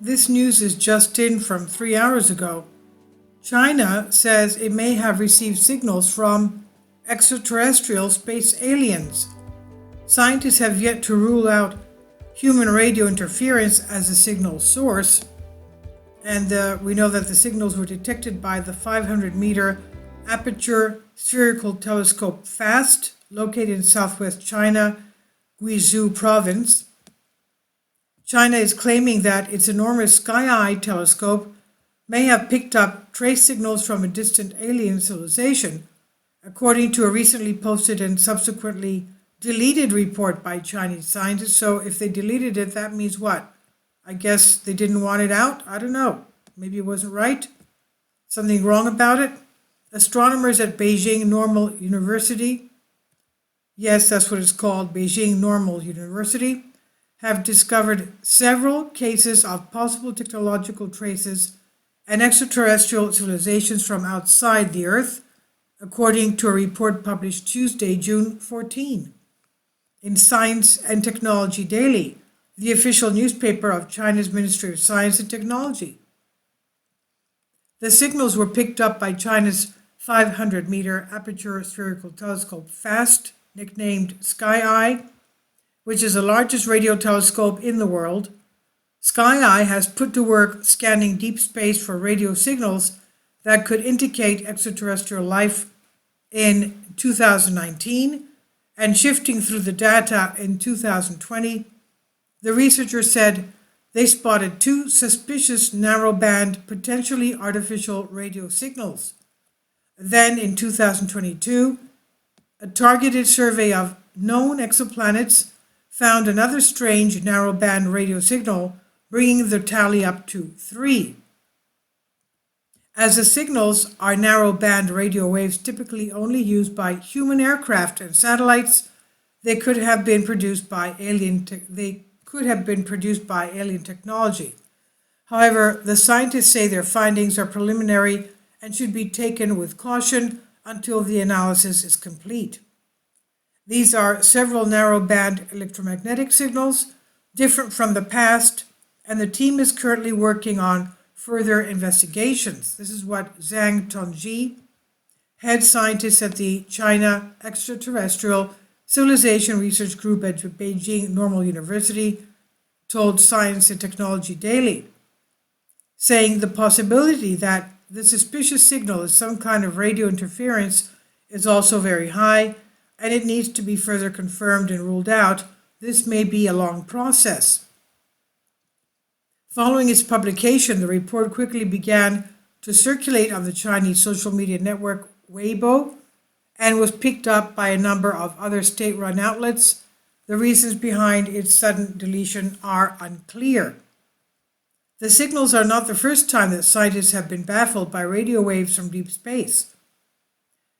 This news is just in from 3 hours ago. China says it may have received signals from extraterrestrial space aliens. Scientists have yet to rule out human radio interference as a signal source, and we know that the signals were detected by the 500-meter aperture spherical telescope FAST, located in southwest China, Guizhou province. China is claiming that its enormous Sky Eye telescope may have picked up trace signals from a distant alien civilization, according to a recently posted and subsequently deleted report by Chinese scientists. So if they deleted it, that means what? I guess they didn't want it out? I don't know. Maybe it wasn't right? Something wrong about it? Astronomers at Beijing Normal University, yes, that's what it's called, Beijing Normal University, have discovered several cases of possible technological traces and extraterrestrial civilizations from outside the Earth, according to a report published Tuesday, June 14, in Science and Technology Daily, the official newspaper of China's Ministry of Science and Technology. The signals were picked up by China's 500-meter aperture spherical telescope FAST, nicknamed Sky Eye, which is the largest radio telescope in the world. Sky Eye has put to work scanning deep space for radio signals that could indicate extraterrestrial life in 2019 and shifting through the data in 2020. The researchers said they spotted two suspicious narrowband, potentially artificial radio signals. Then in 2022, a targeted survey of known exoplanets found another strange narrowband radio signal, bringing the tally up to 3. As the signals are narrowband radio waves typically only used by human aircraft and satellites, they could have been produced by alien technology. However, the scientists say their findings are preliminary and should be taken with caution until the analysis is complete. These are several narrowband electromagnetic signals, different from the past, and the team is currently working on further investigations. This is what Zhang Tongji, head scientist at the China Extraterrestrial Civilization Research Group at Beijing Normal University, told Science and Technology Daily, saying the possibility that the suspicious signal is some kind of radio interference is also very high, and it needs to be further confirmed and ruled out. This may be a long process. Following its publication, the report quickly began to circulate on the Chinese social media network Weibo and was picked up by a number of other state-run outlets. The reasons behind its sudden deletion are unclear. The signals are not the first time that scientists have been baffled by radio waves from deep space.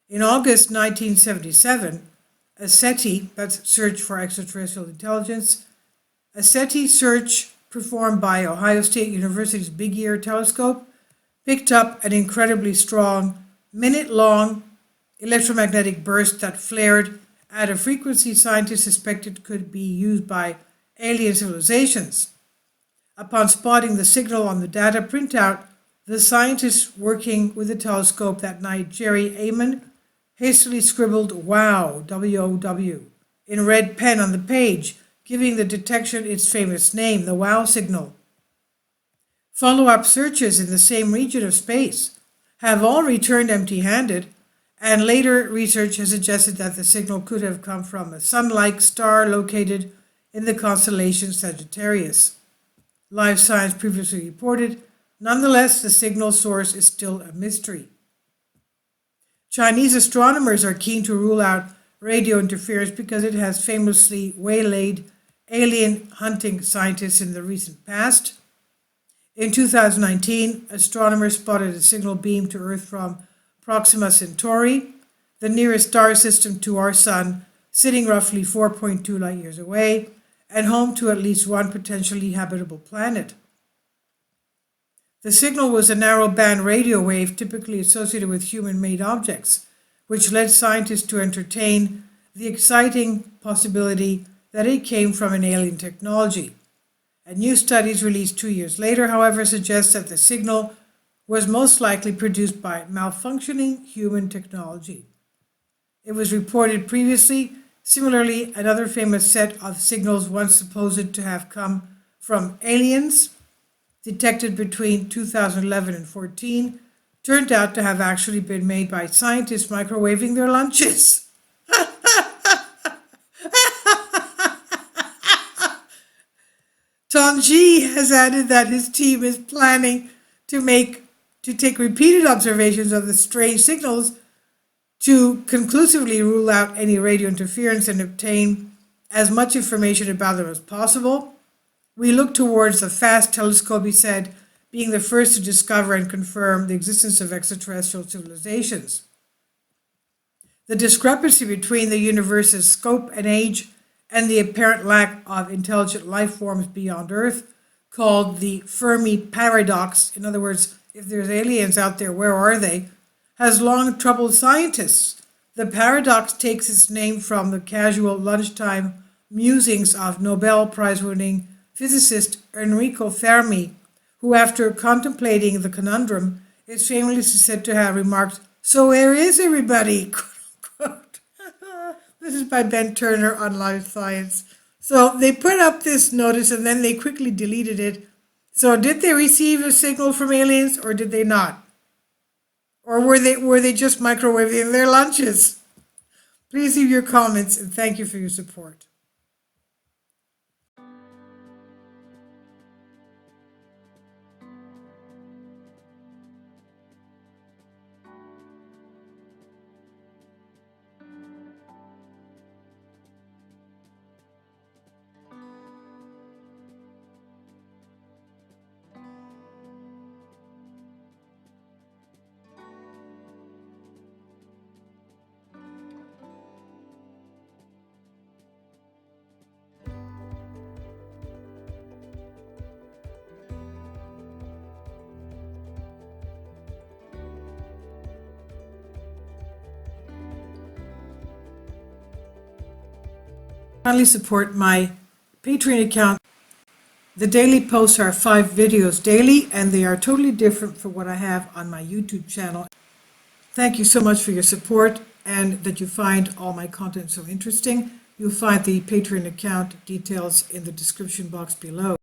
In August 1977, a SETI, that's Search for Extraterrestrial Intelligence, a SETI search performed by Ohio State University's Big Ear telescope picked up an incredibly strong, minute-long electromagnetic burst that flared at a frequency scientists suspected could be used by alien civilizations. Upon spotting the signal on the data printout, the scientists working with the telescope that night, Jerry Amon, hastily scribbled WOW, W-O-W, in red pen on the page, giving the detection its famous name, the WOW signal. Follow-up searches in the same region of space have all returned empty-handed, and later research has suggested that the signal could have come from a sun-like star located in the constellation Sagittarius. Live Science previously reported, nonetheless, the signal source is still a mystery. Chinese astronomers are keen to rule out radio interference because it has famously waylaid alien hunting scientists in the recent past. In 2019, astronomers spotted a signal beam to Earth from Proxima Centauri, the nearest star system to our Sun, sitting roughly 4.2 light years away, and home to at least one potentially habitable planet. The signal was a narrow-band radio wave typically associated with human-made objects, which led scientists to entertain the exciting possibility that it came from an alien technology. And new studies released 2 years later, however, suggest that the signal was most likely produced by malfunctioning human technology. It was reported previously. Similarly, another famous set of signals once supposed to have come from aliens, detected between 2011 and 14, turned out to have actually been made by scientists microwaving their lunches. Tongji has added that his team is planning to take repeated observations of the strange signals to conclusively rule out any radio interference and obtain as much information about them as possible. We look towards the FAST telescope, he said, being the first to discover and confirm the existence of extraterrestrial civilizations. The discrepancy between the universe's scope and age and the apparent lack of intelligent life forms beyond Earth, called the Fermi paradox, in other words, if there's aliens out there, where are they, has long troubled scientists. The paradox takes its name from the casual lunchtime musings of Nobel Prize-winning physicist Enrico Fermi, who, after contemplating the conundrum, is famously said to have remarked, "So where is everybody?" This is by Ben Turner on Live Science. So they put up this notice and then they quickly deleted it. So did they receive a signal from aliens or did they not? Or were they just microwaving their lunches? Please leave your comments and thank you for your support. Kindly support my Patreon account. The daily posts are 5 videos daily, and they are totally different from what I have on my YouTube channel. Thank you so much for your support and that you find all my content so interesting. You'll find the Patreon account details in the description box below.